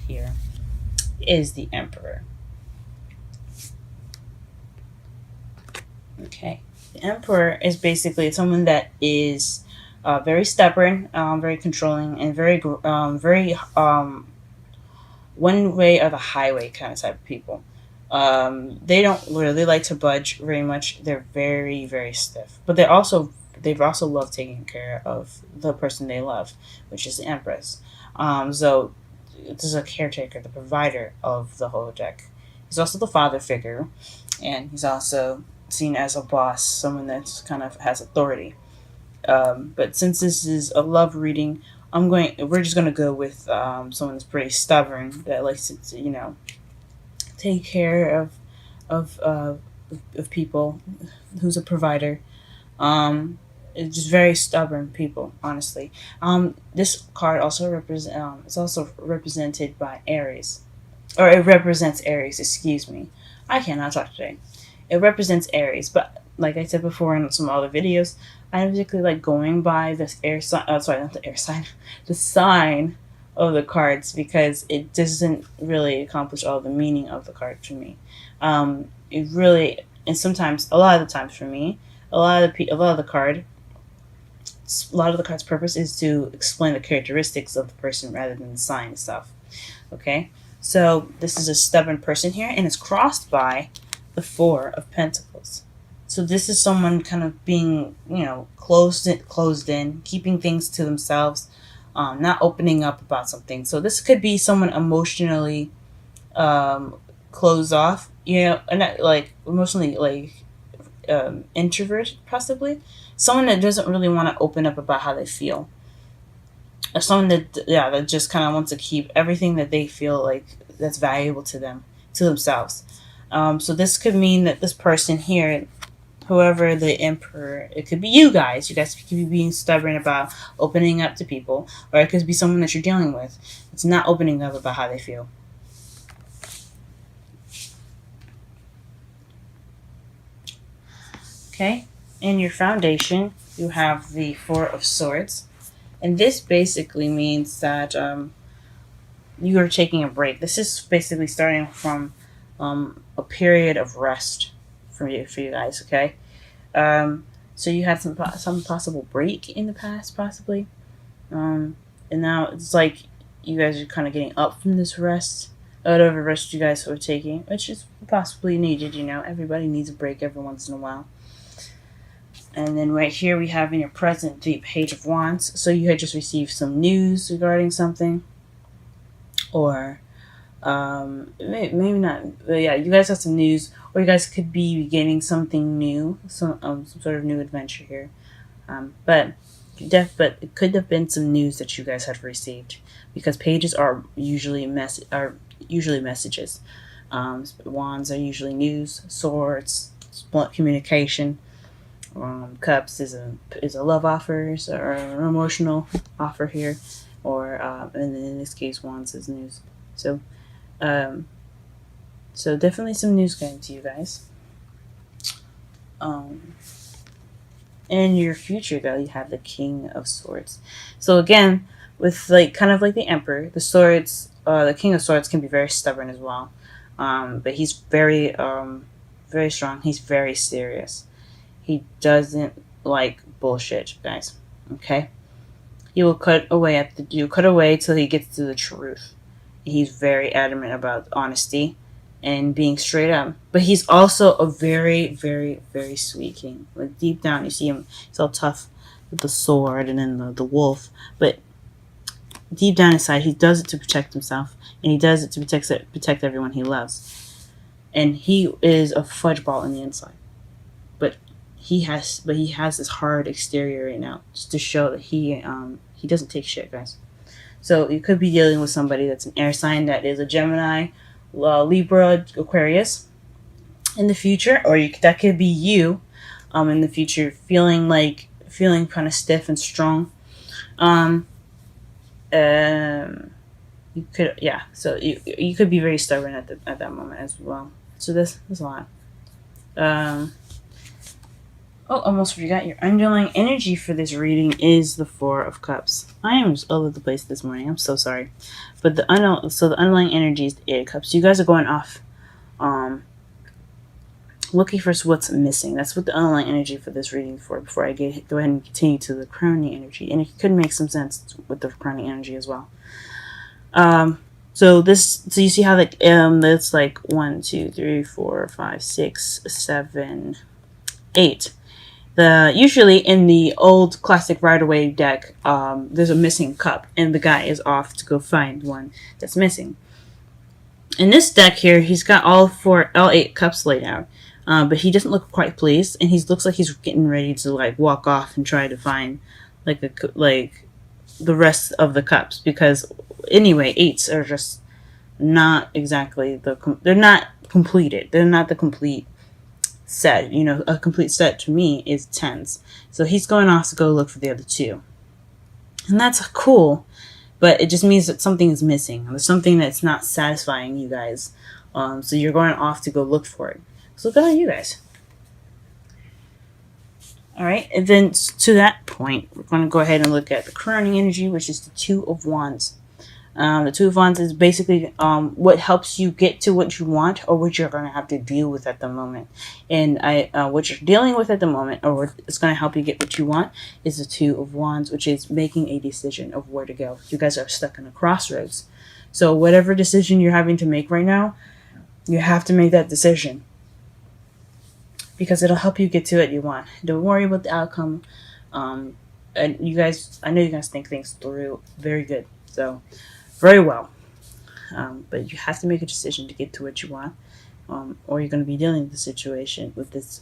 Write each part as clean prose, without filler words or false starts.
here is the Emperor. Okay. The Emperor is basically someone that is very stubborn, very controlling, and very one way or the highway kind of type of people. They don't really like to budge very much. They're very, very stiff, but they've also love taking care of the person they love, which is the Empress. So this is a caretaker, the provider of the whole deck. He's also the father figure, and he's also seen as a boss, someone that's kind of has authority. But since this is a love reading, we're just gonna go with someone that's pretty stubborn that likes to take care of uh, of people, who's a provider. It's just very stubborn people, honestly. This card also it's also represented by Aries, or it represents Aries. Excuse me, I cannot talk today. It represents Aries, but like I said before in some other videos, I particularly like going by this air sign. Sorry, not the air sign, the sign of the cards, because it doesn't really accomplish all the meaning of the card to me. It really, and sometimes, a lot of the times for me, a lot of the card, a lot of the card's purpose is to explain the characteristics of the person rather than the sign itself. Okay, so this is a stubborn person here, and it's crossed by the Four of Pentacles. So this is someone kind of being, closed in, keeping things to themselves, not opening up about something. So this could be someone emotionally closed off, and not, like emotionally introvert, possibly. Someone that doesn't really want to open up about how they feel. Or someone that just kind of wants to keep everything that they feel like that's valuable to them, to themselves. So this could mean that this person here, whoever the Emperor, it could be you guys. You guys could be being stubborn about opening up to people, or it could be someone that you're dealing with. It's not opening up about how they feel. Okay, in your foundation, you have the Four of Swords, and this basically means that you are taking a break. This is basically starting from a period of rest for you guys. Okay, so you had some possible break in the past, possibly, and now it's like you guys are kind of getting up from this rest, whatever rest you guys were taking, which is possibly needed. Everybody needs a break every once in a while. And then right here we have in your present the Page of Wands. So you had just received some news regarding something, or maybe not. But yeah, you guys have some news, or you guys could be beginning something new, some sort of new adventure here. But it could have been some news that you guys had received, because pages are usually messages. Wands are usually news. Swords, blunt communication. Cups is a love offer, or an emotional offer here, or and in this case, Wands is news. So, so definitely some news coming to you guys. In your future, though, you have the King of Swords. So again, with kind of like the Emperor, the King of Swords can be very stubborn as well, but he's very strong. He's very serious. He doesn't like bullshit, guys. Okay, he will cut away till he gets to the truth. He's very adamant about honesty and being straight up. But he's also a very, very, very sweet king. Like deep down, you see him. He's all tough with the sword and then the wolf. But deep down inside, he does it to protect himself, and he does it to protect everyone he loves. And he is a fudge ball on the inside. But he has this hard exterior right now, just to show that he doesn't take shit, guys. So you could be dealing with somebody that's an air sign, that is a Gemini, Libra, Aquarius in the future, or that could be you in the future, feeling kind of stiff and strong. You could, yeah. So you could be very stubborn at that moment as well. So this is a lot. Oh, almost forgot. Your underlying energy for this reading is the Four of Cups. I am just all over the place this morning. I'm so sorry. But the underlying energy is the Eight of Cups. You guys are going off looking for what's missing. That's what the underlying energy for this reading for. Before I go ahead and continue to the crowning energy, and it could make some sense with the crowning energy as well. So you see how that's like 1, 2, 3, 4, 5, 6, 7, 8. Usually in the old classic Rider-Waite deck, there's a missing cup, and the guy is off to go find one that's missing. In this deck here, he's got all 8 cups laid out, but he doesn't look quite pleased, and he looks like he's getting ready to like walk off and try to find like the rest of the cups, because anyway, 8s are just not exactly they're not completed. They're not the complete set. A complete set to me is 10s. So he's going off to go look for the other 2. And that's cool, but it just means that something is missing. There's something that's not satisfying you guys. So you're going off to go look for it. So good on you guys. Alright, and then to that point, we're going to go ahead and look at the crowning energy, which is the Two of Wands. The Two of Wands is basically what helps you get to what you want, or what you're going to have to deal with at the moment. And what you're dealing with at the moment, or what is going to help you get what you want, is the Two of Wands, which is making a decision of where to go. You guys are stuck in a crossroads. So whatever decision you're having to make right now, you have to make that decision, because it'll help you get to what you want. Don't worry about the outcome. And I know you guys think things through very good. So very well. But you have to make a decision to get to what you want, or you're going to be dealing with the situation with this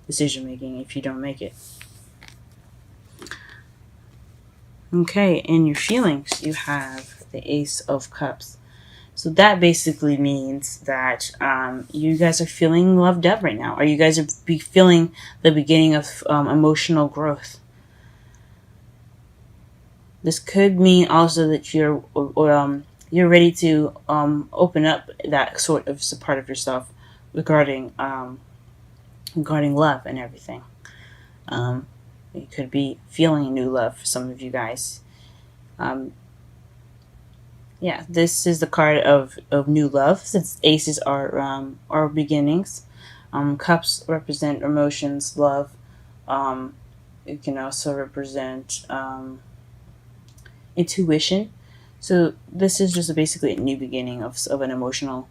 decision making if you don't make it. Okay, in your feelings, you have the Ace of Cups. So that basically means that you guys are feeling loved up right now, or you guys are feeling the beginning of emotional growth. This could mean also that you're ready to open up that sort of part of yourself regarding love and everything. You could be feeling new love for some of you guys. Yeah, this is the card of new love, since aces are beginnings. Cups represent emotions, love. It can also represent intuition. So this is just basically a new beginning of an emotional,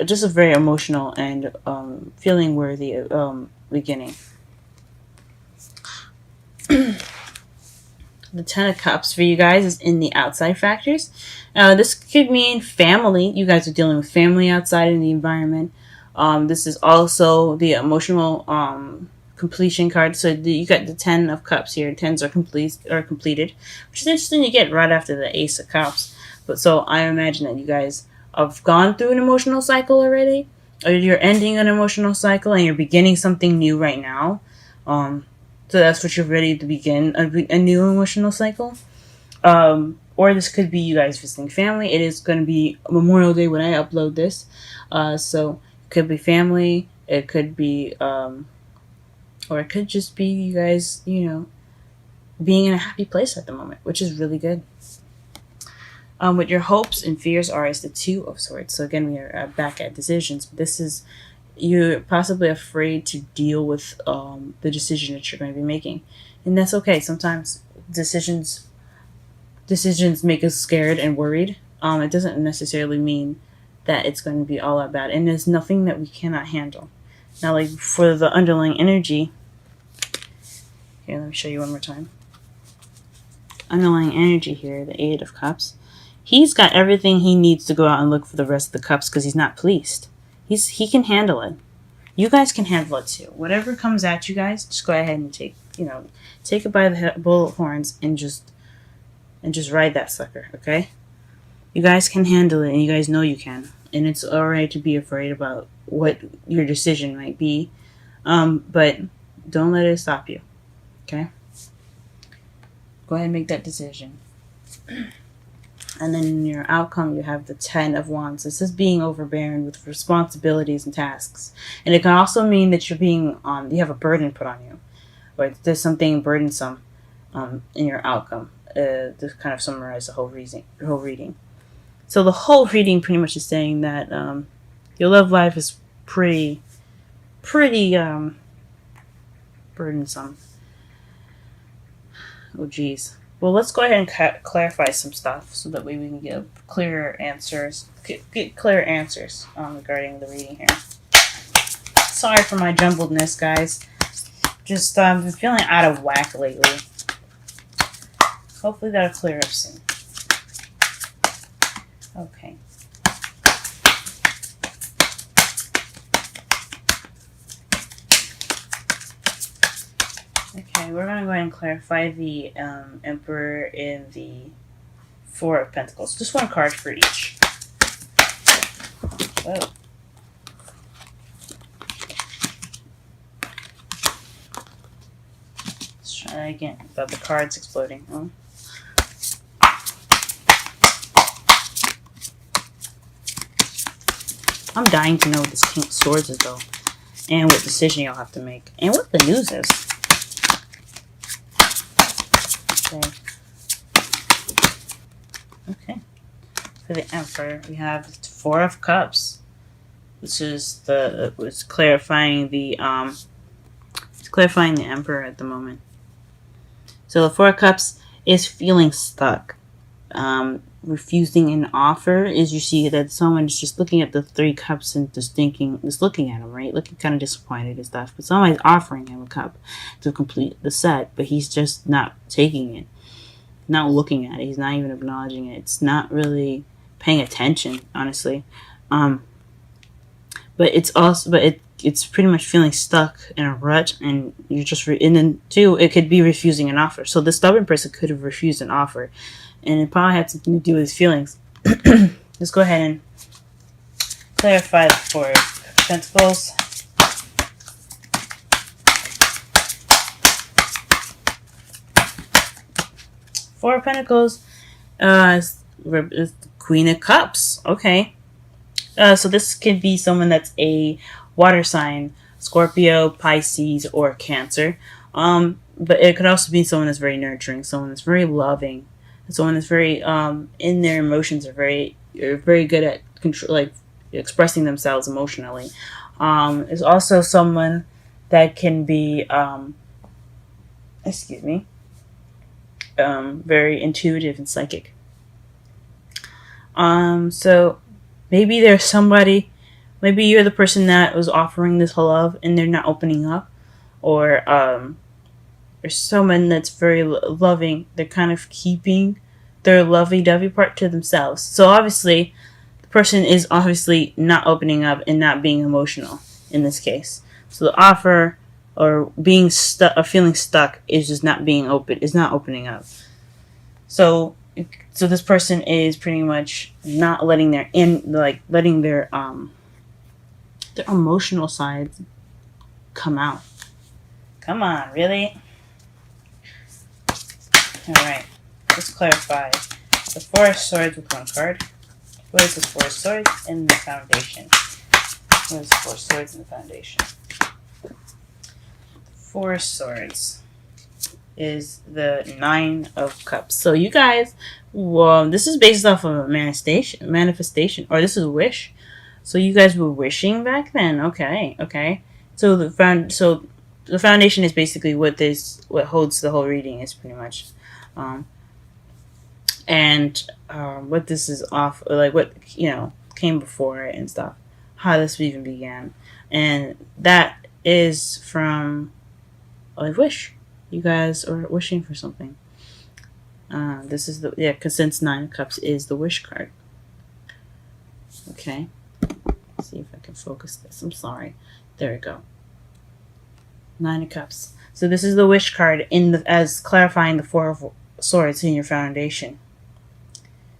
just a very emotional and feeling worthy beginning. The Ten of Cups for you guys is in the outside factors. This could mean family. You guys are dealing with family outside in the environment. This is also the emotional completion card. So you got the 10 of Cups here. 10s are completed, which is interesting to get right after the Ace of Cups. But so I imagine that you guys have gone through an emotional cycle already, or you're ending an emotional cycle and you're beginning something new right now. So that's what you're ready to begin, a new emotional cycle. Or this could be you guys visiting family. It is going to be Memorial Day when I upload this. So it could be family. It could be, or it could just be you guys, being in a happy place at the moment, which is really good. What your hopes and fears are is the Two of Swords. So again, we are back at decisions. This is, you're possibly afraid to deal with the decision that you're going to be making, and that's okay. Sometimes decisions make us scared and worried. It doesn't necessarily mean that it's going to be all that bad, and there's nothing that we cannot handle. Now, like for the underlying energy, here, let me show you one more time. Underlying energy here, the Eight of Cups. He's got everything he needs to go out and look for the rest of the cups because he's not pleased. He can handle it. You guys can handle it too. Whatever comes at you guys, just go ahead and take it by the bullet horns and just ride that sucker, okay? You guys can handle it, and you guys know you can. And it's alright to be afraid about what your decision might be, but don't let it stop you, okay? Go ahead and make that decision. And then in your outcome, you have the 10 of Wands. This is being overbearing with responsibilities and tasks. And it can also mean that you're being, you have a burden put on you, or there's something burdensome in your outcome. To kind of summarize the whole reading. So the whole reading pretty much is saying that your love life is pretty burdensome. Oh, geez. Well, let's go ahead and clarify some stuff so that way we can get clearer answers. Get clear answers regarding the reading here. Sorry for my jumbledness, guys. Just been feeling out of whack lately. Hopefully that'll clear up soon. Okay. Okay, we're going to go ahead and clarify the Emperor and the Four of Pentacles. Just one card for each. Whoa. Let's try that again without the cards exploding. Oh. I'm dying to know what this King of Swords is, though. And what decision you'll have to make. And what the news is. Okay. For the Emperor, we have the Four of Cups, which is it's clarifying the Emperor at the moment. So the Four of Cups is feeling stuck. Refusing an offer is you see that someone is just looking at the Three Cups and just looking at him, right? Looking kind of disappointed and stuff. But somebody's offering him a cup to complete the set, but he's just not taking it. Not looking at it. He's not even acknowledging it. It's not really paying attention, honestly. But it's pretty much feeling stuck in a rut, and you're just and then too, it could be refusing an offer. So the stubborn person could have refused an offer, and it probably had something to do with his feelings. Let's go ahead and clarify the Four of Pentacles. Four of Pentacles is the Queen of Cups. Okay. So this could be someone that's a water sign, Scorpio, Pisces, or Cancer. But it could also be someone that's very nurturing, someone that's very loving, someone that's very in their emotions are very good at control, like expressing themselves emotionally. Is also someone that can be very intuitive and psychic. So maybe there's somebody, maybe you're the person that was offering this love and they're not opening up, or there's someone that's very loving. They're kind of keeping their lovey-dovey part to themselves. So obviously, the person is obviously not opening up and not being emotional in this case. So the offer or being stuck or feeling stuck is just not being open. Is not opening up. So this person is pretty much not letting their emotional sides come out. Come on, really? Alright, let's clarify. The Four of Swords with one card. What is the Four of Swords in the Foundation? What is the Four of Swords in the Foundation? Four of Swords is the Nine of Cups. So you guys, well, this is based off of a manifestation, or this is a wish. So you guys were wishing back then. Okay. So the foundation is basically what holds the whole reading is pretty much, what this is off, like what came before it and stuff, how this even began, and that is from a wish. You guys are wishing for something. This is because since Nine of Cups is the wish card. Okay. Let's see if I can focus this. I'm sorry. There we go. Nine of Cups. So this is the wish card as clarifying the Four of Swords in your foundation.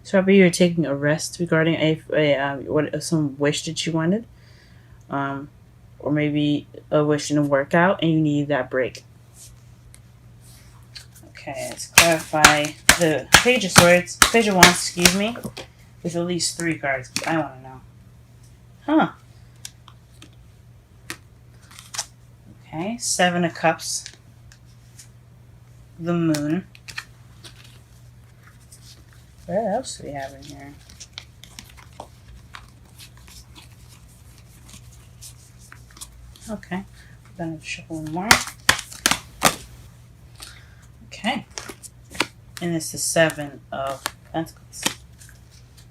So probably you're taking a rest regarding some wish that you wanted, or maybe a wish didn't work out and you need that break. Okay, let's clarify the Page of Swords, Page of Wands, excuse me, with at least 3 cards. I want to know. Huh. Okay, 7 of Cups. The Moon. What else do we have in here? Okay, we're going to shuffle one more. Okay. And it's the 7 of Pentacles.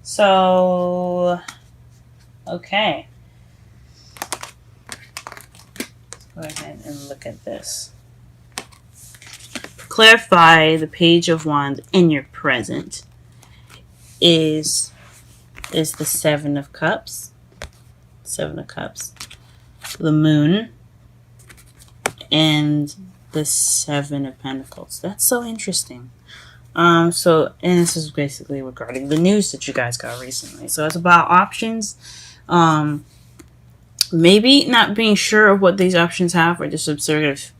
So, okay. Let's go ahead and look at this. Clarify the Page of Wands in your present is the 7 of Cups. 7 of Cups. The Moon. And the 7 of Pentacles. That's so interesting. And this is basically regarding the news that you guys got recently. So it's about options. Maybe not being sure of what these options have, or just some sort of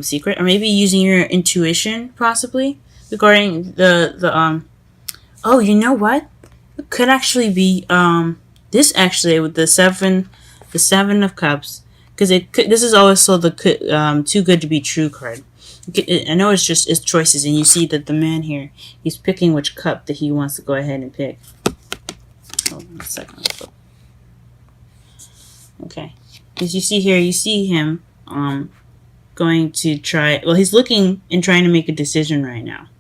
secret, or maybe using your intuition, possibly regarding the. Oh, you know what? It could actually be this actually with the 7 of Cups, because this is also the too good to be true card. I know it's choices, and you see that the man here, he's picking which cup that he wants to go ahead and pick. Hold on a second. Okay, as you see here, you see him going to try. Well, he's looking and trying to make a decision right now.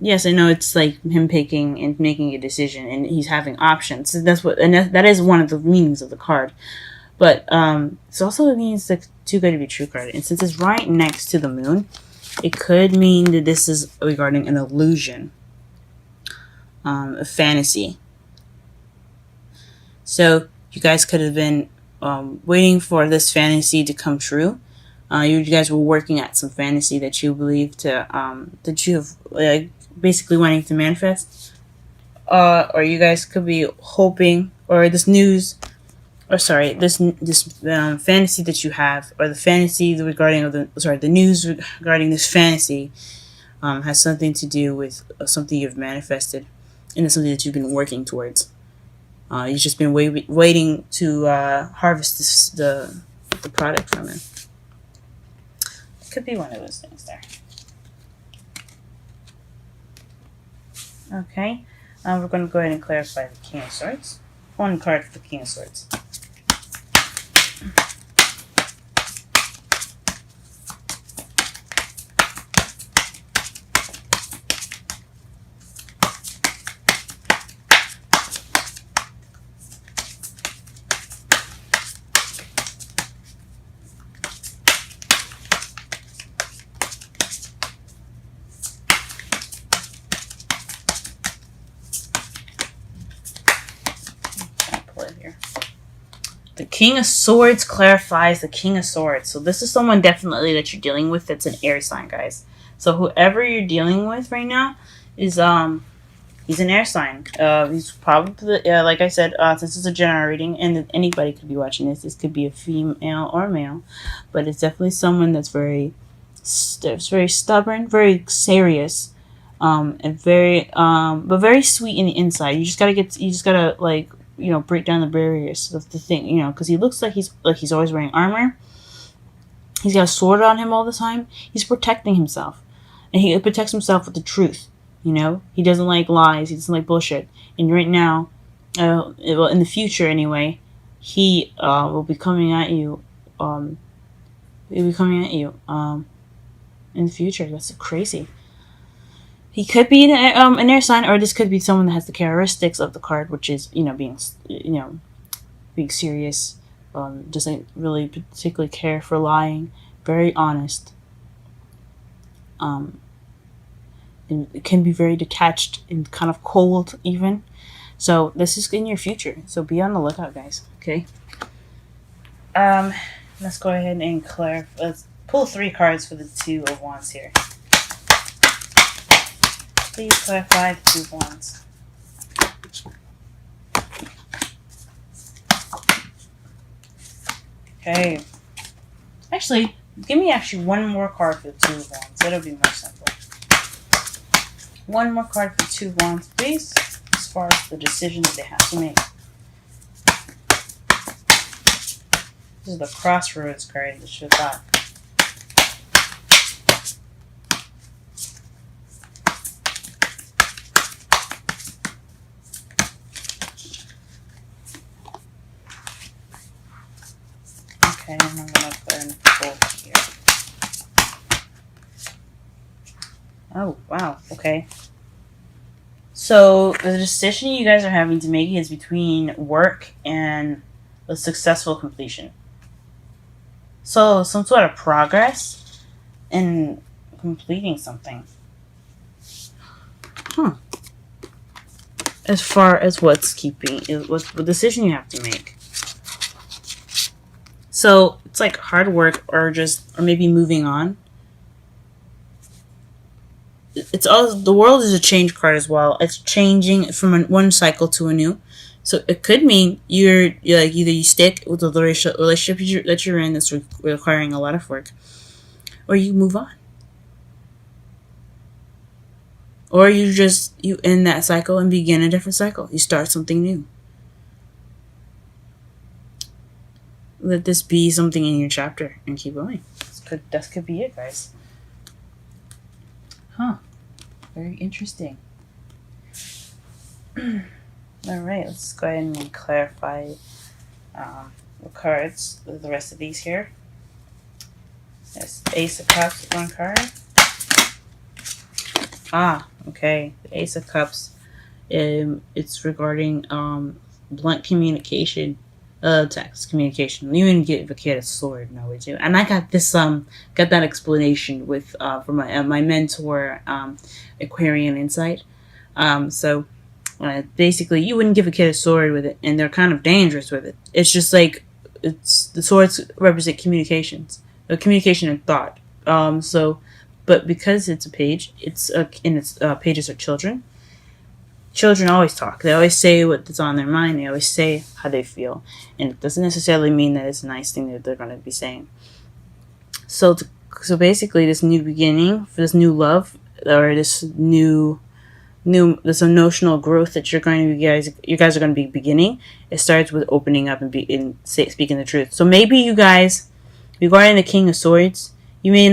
Yes, I know it's like him picking and making a decision, and he's having options. So that is one of the meanings of the card. But it also means the too good to be true card. And since it's right next to the Moon, it could mean that this is regarding an illusion, a fantasy. So you guys could have been waiting for this fantasy to come true. You guys were working at some fantasy that you believe that you have basically wanting to manifest. Or you guys could be hoping, or this news. This fantasy that you have, or the fantasy regarding the news regarding this fantasy, has something to do with something you've manifested, and it's something that you've been working towards. You've just been waiting to harvest the product from it. It could be one of those things there. Okay, we're going to go ahead and clarify the King of Swords. One card for the King of Swords. The King of Swords clarifies the King of Swords. So this is someone definitely that you're dealing with that's an air sign, guys. So whoever you're dealing with right now is he's an air sign. He's probably like I said, since it's a general reading, and anybody could be watching this. This could be a female or male, but it's definitely someone that's very stubborn, very serious, and but very sweet in the inside. You just gotta like, break down the barriers of the thing, because he looks like he's always wearing armor. He's got a sword on him all the time. He's protecting himself, and he protects himself with the truth. He doesn't like lies. He doesn't like bullshit. And right now, in the future anyway, he will be coming at you. He'll be coming at you in the future. That's crazy. He could be an air sign, or this could be someone that has the characteristics of the card, which is being serious, doesn't really particularly care for lying, very honest. And it can be very detached and kind of cold even. So this is in your future. So be on the lookout, guys. Okay. Let's go ahead and clarify. Let's pull 3 cards for the 2 of Wands here. Please clarify the 2 of Wands. Okay. Actually, Give me actually one more card for the Two of Wands. That'll be more simple. One more card for Two of Wands, please, as far as the decision that they have to make. This is the Crossroads card that should have thought. Okay, and I'm going to put in both here. Oh, wow. Okay. So the decision you guys are having to make is between work and a successful completion. So some sort of progress in completing something. As far as what's the decision you have to make. So it's like hard work or maybe moving on. It's all, the world is a change card as well. It's changing from one cycle to a new. So it could mean you're like either you stick with the relationship that you're in that's requiring a lot of work, or you move on, or you end that cycle and begin a different cycle. You start something new. Let this be something in your chapter and keep going. That could be it, guys. Huh. Very interesting. Alright, let's go ahead and clarify the cards, the rest of these here. There's Ace of Cups, one card. Okay. The Ace of Cups. It's regarding blunt communication. Text communication. You even get the Kid of Sword, no, we do. And I got this got that explanation with from my mentor, Aquarian Insight. So basically, you wouldn't give a kid a sword with it, and they're kind of dangerous with it. It's just like the swords represent communications, communication and thought. But because it's a page, pages are children. Children always talk. They always say what's on their mind. They always say how they feel. And it doesn't necessarily mean that it's a nice thing that they're going to be saying. So basically, this new beginning, for this new love, or this this emotional growth that you guys are going to be beginning, it starts with opening up and speaking the truth. So maybe you guys, regarding the King of Swords, you may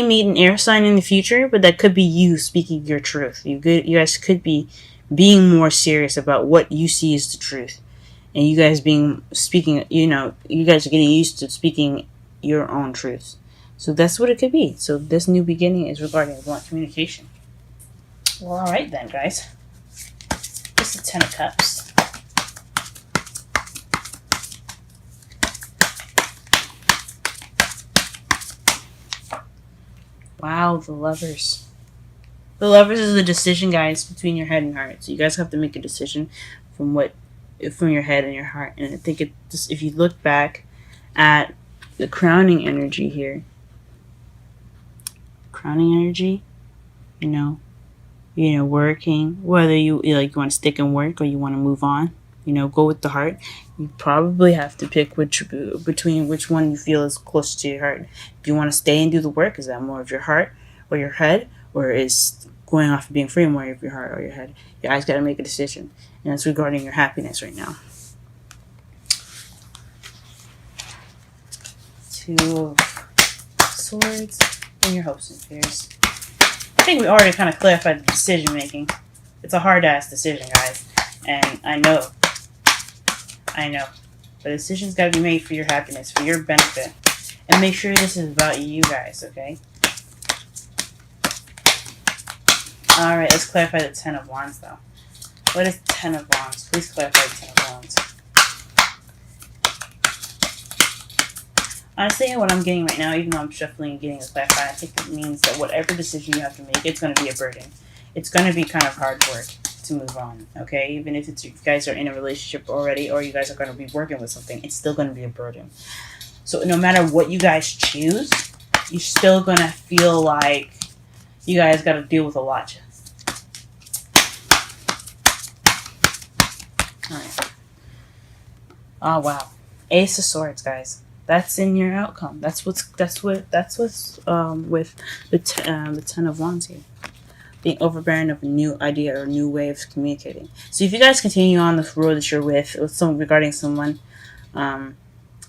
meet an air sign in the future, but that could be you speaking your truth. You guys could be being more serious about what you see as the truth, and you guys speaking. You guys are getting used to speaking your own truths. So that's what it could be. So this new beginning is regarding blunt communication. Well, all right then, guys. This is Ten of Cups. Wow, the Lovers. The Lovers is the decision, guys, between your head and heart. So you guys have to make a decision from your head and your heart. And I think if you look back at the crowning energy here, working, whether you want to stick and work or you want to move on, go with the heart. You probably have to pick between which one you feel is closer to your heart. If you want to stay and do the work, is that more of your heart or your head, or is going off and being free more of your heart or your head? You guys got to make a decision, and that's regarding your happiness right now. Two of Swords and your hopes and fears. I think we already kind of clarified the decision making. It's a hard ass decision, guys, and I know. But a decision's got to be made for your happiness, for your benefit. And make sure this is about you guys, okay? Alright, let's clarify the Ten of Wands, though. What is Ten of Wands? Please clarify the Ten of Wands. Honestly, what I'm getting right now, even though I'm shuffling and getting it clarified, I think it means that whatever decision you have to make, it's going to be a burden. It's going to be kind of hard work to move on, okay? Even if you guys are in a relationship already, or you guys are going to be working with something, it's still going to be a burden. So no matter what you guys choose, you're still going to feel like you guys got to deal with a lot. Alright. Oh, wow. Ace of Swords, guys. That's in your outcome. That's what's with the 10 of Wands here, being overbearing of a new idea or a new way of communicating. So if you guys continue on the road that you're with someone regarding someone,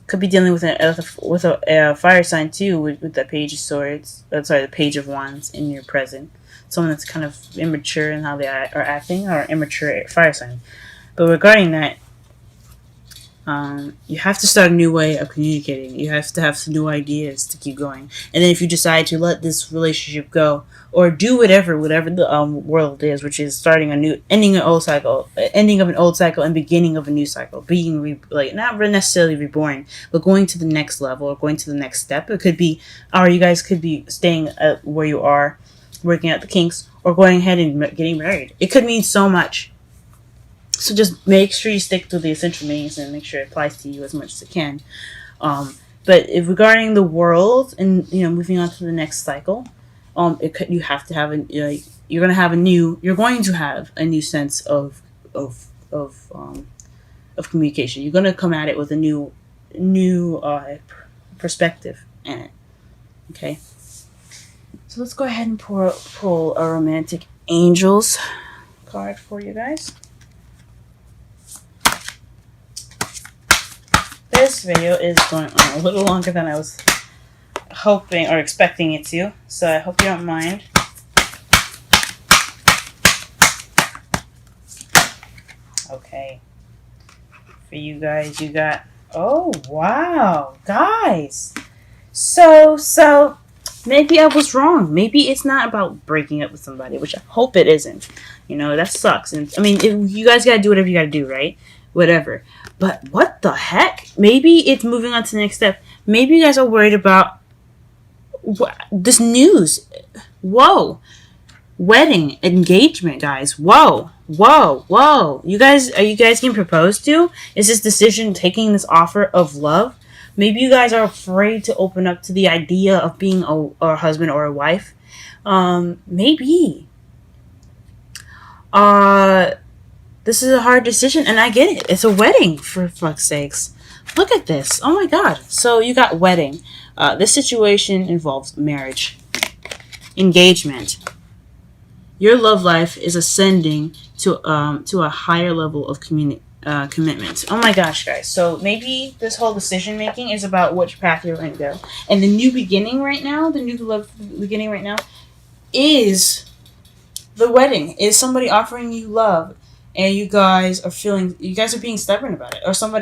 could be dealing with a fire sign too, with the Page of Swords. The Page of Wands in your present. Someone that's kind of immature in how they are acting, or immature fire sign. But regarding that, you have to start a new way of communicating. You have to have some new ideas to keep going. And then if you decide to let this relationship go, or do whatever the world is, which is starting a new, ending of an old cycle and beginning of a new cycle, being not necessarily reborn, but going to the next level or going to the next step. It could be, or you guys could be staying at where you are, working out the kinks, or going ahead and getting married. It could mean so much. So just make sure you stick to the essential meanings and make sure it applies to you as much as it can. But regarding the world and moving on to the next cycle, you have to have you're going to have a new sense of communication. You're going to come at it with a new perspective in it. Okay. So let's go ahead and pull a romantic angels card for you guys. This video is going on a little longer than I was hoping or expecting it to, so I hope you don't mind. Okay. For you guys, you got... Oh, wow. Guys. So, maybe I was wrong. Maybe it's not about breaking up with somebody, which I hope it isn't. That sucks. And I mean, you guys gotta do whatever you gotta do, right? Whatever. But what the heck? Maybe it's moving on to the next step. Maybe you guys are worried about this news. Whoa. Wedding, engagement, guys. Whoa. Are you guys getting proposed to? Is this decision taking this offer of love? Maybe you guys are afraid to open up to the idea of being a husband or a wife. Maybe. This is a hard decision, and I get it. It's a wedding, for fuck's sakes. Look at this. Oh my god. So you got wedding. This situation involves marriage. Engagement. Your love life is ascending to a higher level of commitment. Oh my gosh, guys. So maybe this whole decision making is about which path you're going to go. And the new beginning right now, is the wedding. Is somebody offering you love. And you guys are being stubborn about it. Or someone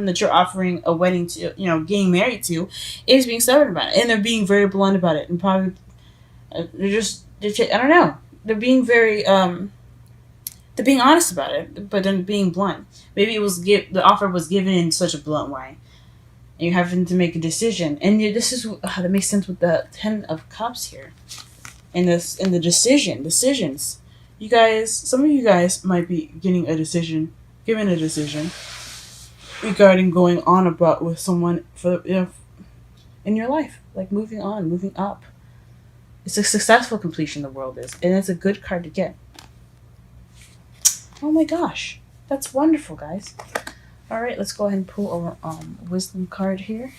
that you're offering a wedding to, getting married to, is being stubborn about it. And they're being very blunt about it. And probably, I don't know. They're being very, they're being honest about it, but then being blunt. Maybe the offer was given in such a blunt way. And you're having to make a decision. And that makes sense with the 10 of Cups here. And the decisions. You guys, some of you guys might be given a decision regarding going on about with someone in your life, like moving on, moving up. It's a successful completion. The world is, and it's a good card to get. Oh my gosh, that's wonderful, guys. All right, let's go ahead and pull a wisdom card here.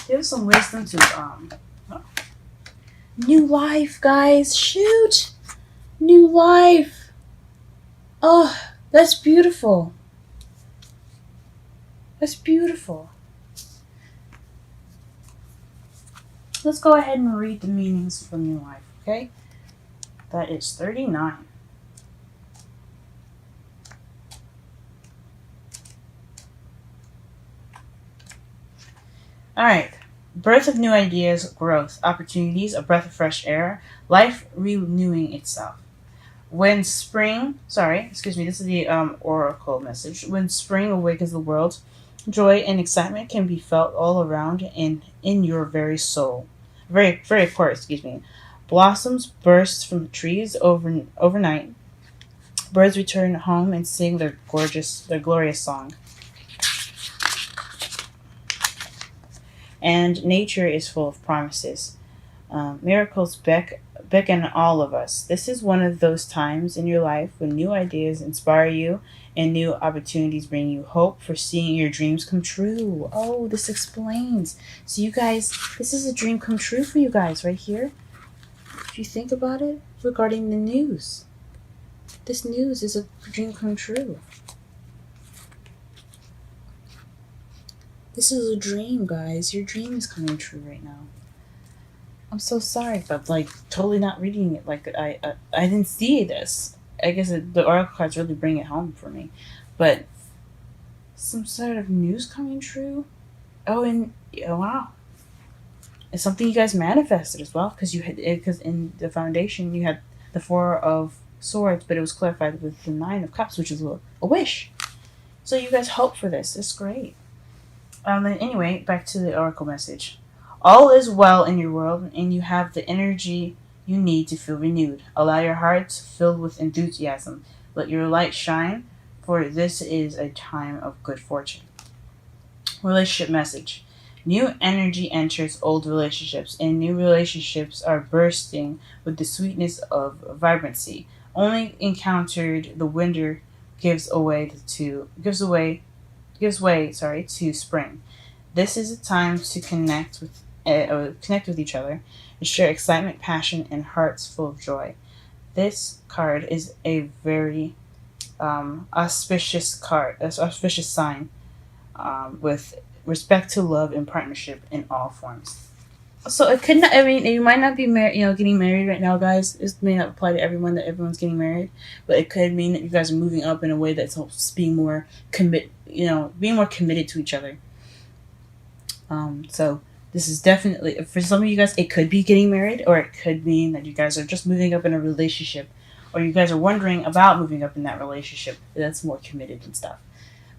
Give some wisdom to new life, guys. Shoot. New life. Oh, that's beautiful. That's beautiful. Let's go ahead and read the meanings for new life, okay? That is 39. All right. Birth of new ideas, growth, opportunities, a breath of fresh air, life renewing itself. This is the oracle message. When spring awakens the world, joy and excitement can be felt all around and in your very soul. Very core, Blossoms burst from the trees overnight. Birds return home and sing their glorious song. And nature is full of promises. Miracles beckon all of us. This is one of those times in your life when new ideas inspire you and new opportunities bring you hope for seeing your dreams come true. Oh, this explains. So, you guys, this is a dream come true for you guys right here. If you think about it, regarding the news, this news is a dream come true. This is a dream, guys. Your dream is coming true right now. I'm so sorry, but like totally not reading it. Like I didn't see this. I guess the oracle cards really bring it home for me, but some sort of news coming true. Oh, and yeah, wow, it's something you guys manifested as well because you had because in the foundation you had the Four of Swords, but it was clarified with the Nine of Cups, which is a wish. So you guys hope for this. It's great. Then anyway, back to the oracle message. All is well in your world, and you have the energy you need to feel renewed. Allow your heart to fill with enthusiasm. Let your light shine, for this is a time of good fortune. Relationship message. New energy enters old relationships, and new relationships are bursting with the sweetness of vibrancy. Only encountered the winter gives way, to spring. This is a time to connect with each other and share excitement, passion, and hearts full of joy. This card is a very auspicious auspicious sign with respect to love and partnership in all forms. So it could not. I mean, you might not be married. Getting married right now, guys. This may not apply to everyone that everyone's getting married, but it could mean that you guys are moving up in a way that's helps being more being more committed to each other. So this is definitely for some of you guys. It could be getting married, or it could mean that you guys are just moving up in a relationship, or you guys are wondering about moving up in that relationship that's more committed and stuff.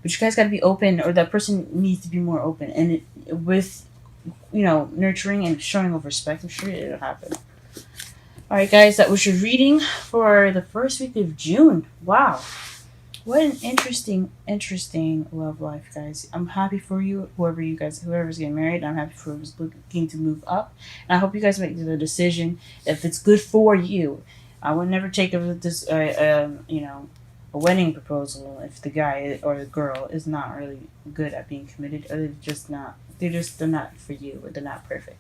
But you guys got to be open, or that person needs to be more open, and with nurturing and showing of respect, I'm sure it'll happen. All right, guys, that was your reading for the first week of June. Wow. What an interesting love life, guys. I'm happy for you, whoever's getting married. I'm happy for whoever's looking to move up. And I hope you guys make the decision if it's good for you. I would never take a wedding proposal if the guy or the girl is not really good at being committed, or they're not for you, or they're not perfect.